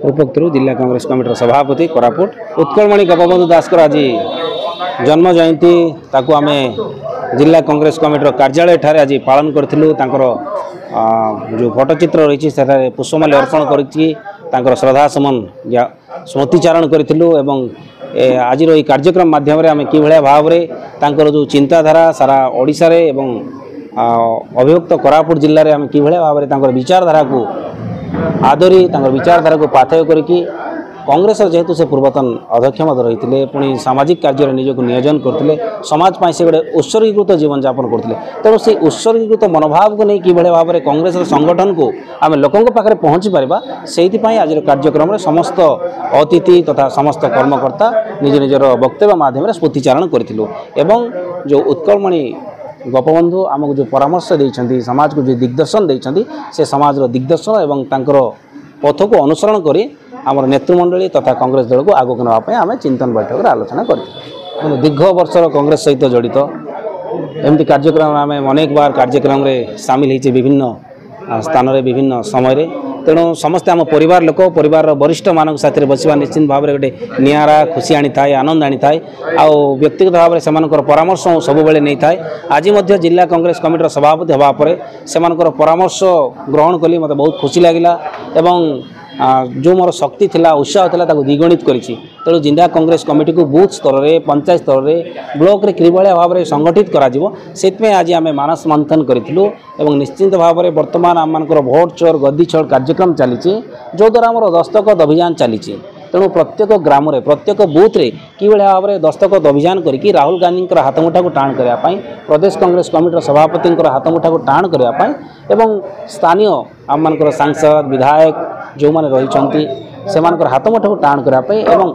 पूर्वोक्तु जिला कांग्रेस कमिटर सभापति कोरापुट उत्कलमणि गोपबंधु दास आज जन्म जयंती ताकू आम जिला कांग्रेस कमिटर कार्यालय ठारे आज पालन करूँ। जो फोटोचित्र रही है पुष्पमाल्य अर्पण कर श्रद्धा सुमन स्मृतिचारण करूँ। आज कार्यक्रम माध्यम आम कि भाव में जो चिंताधारा सारा ओडिशा रे एवं अभियुक्त कोरापुट जिले में आम कि भाव में विचारधारा को आदरी विचारधारा को पाथेय करके कांग्रेस जेहेतु से पूर्वतन अध्यक्ष रही पुणी सामाजिक कार्य निजक नियोजन करते समाज से गोटे उत्सर्गीकृत जीवन यापन करते तेणु से उत्सर्गीकृत मनोभाव को नहीं कि भाव में कांग्रेस संगठन को आम लोकों पाखे पहुँची पार्बा से आज कार्यक्रम में समस्त अतिथि तथा समस्त कर्मकर्ता निज निजर वक्तव्य माध्यम स्फूर्तिचारण करूँ। जो उत्कलमणि गोपबंधु आमको जो परामर्श देइछन्ति समाज को जो दिग्दर्शन देइछन्ति से समाज दिग्दर्शन एवं तांकर पथ को अनुसरण करी आमर नेतृमंडली तथा कांग्रेस दल को आगक नापे आम चिंतन बैठक आलोचना कर दीर्घ वर्षर कांग्रेस सहित जड़ित एमती कार्यक्रम आम अनेक बार कार्यक्रम रे सामिल होइछे विभिन्न स्थान रे विभिन्न समय तेणु समस्ते आम परिवार लोक परिवार वरिष्ठ मान साथी बसवा निश्चित भाव में गोटे निरा खुशी आनी थाए आनंद आनी थाए आउ व्यक्तिगत भाव में से परामर्श सब बेले नहीं थाए। आज जिला कांग्रेस कमिटर सभापति होगापर से परामर्श ग्रहण कली मत बहुत खुशी लगिला एवं जो मोर शक्ति थिला उत्साह थिला ताको द्विगुणित करिछि। तेणु जिला कांग्रेस कमिटी को बूथ स्तर रे पंचायत स्तर रे ब्लॉक रे किभलिया भाव में संगठित करा जिवो सेतमे आज आमे मानस मंथन करिथिलु एवं निश्चित भाव में वर्तमान आम मानकर भोट चोर गद्दी चोर कार्यक्रम चली जो द्वारा आमर दस्तखत अभियान चली। तेणु प्रत्येक ग्राम रे प्रत्येक बूथ रे कि भाव में दस्तखत अभियान करके राहुल गांधी हाथमुठा को टाण करने प्रदेश कांग्रेस कमिटर सभापति हाथमुठा को टाण करने एवं स्थानीय आम मानकर सांसद विधायक जो मैंने रही से हाथमुठा को टाण करने एवं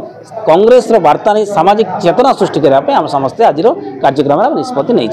कांग्रेस वार्ता नहीं सामाजिक चेतना सृष्टि करने आम समस्ते आज कार्यक्रम निष्पत्ति नहीं।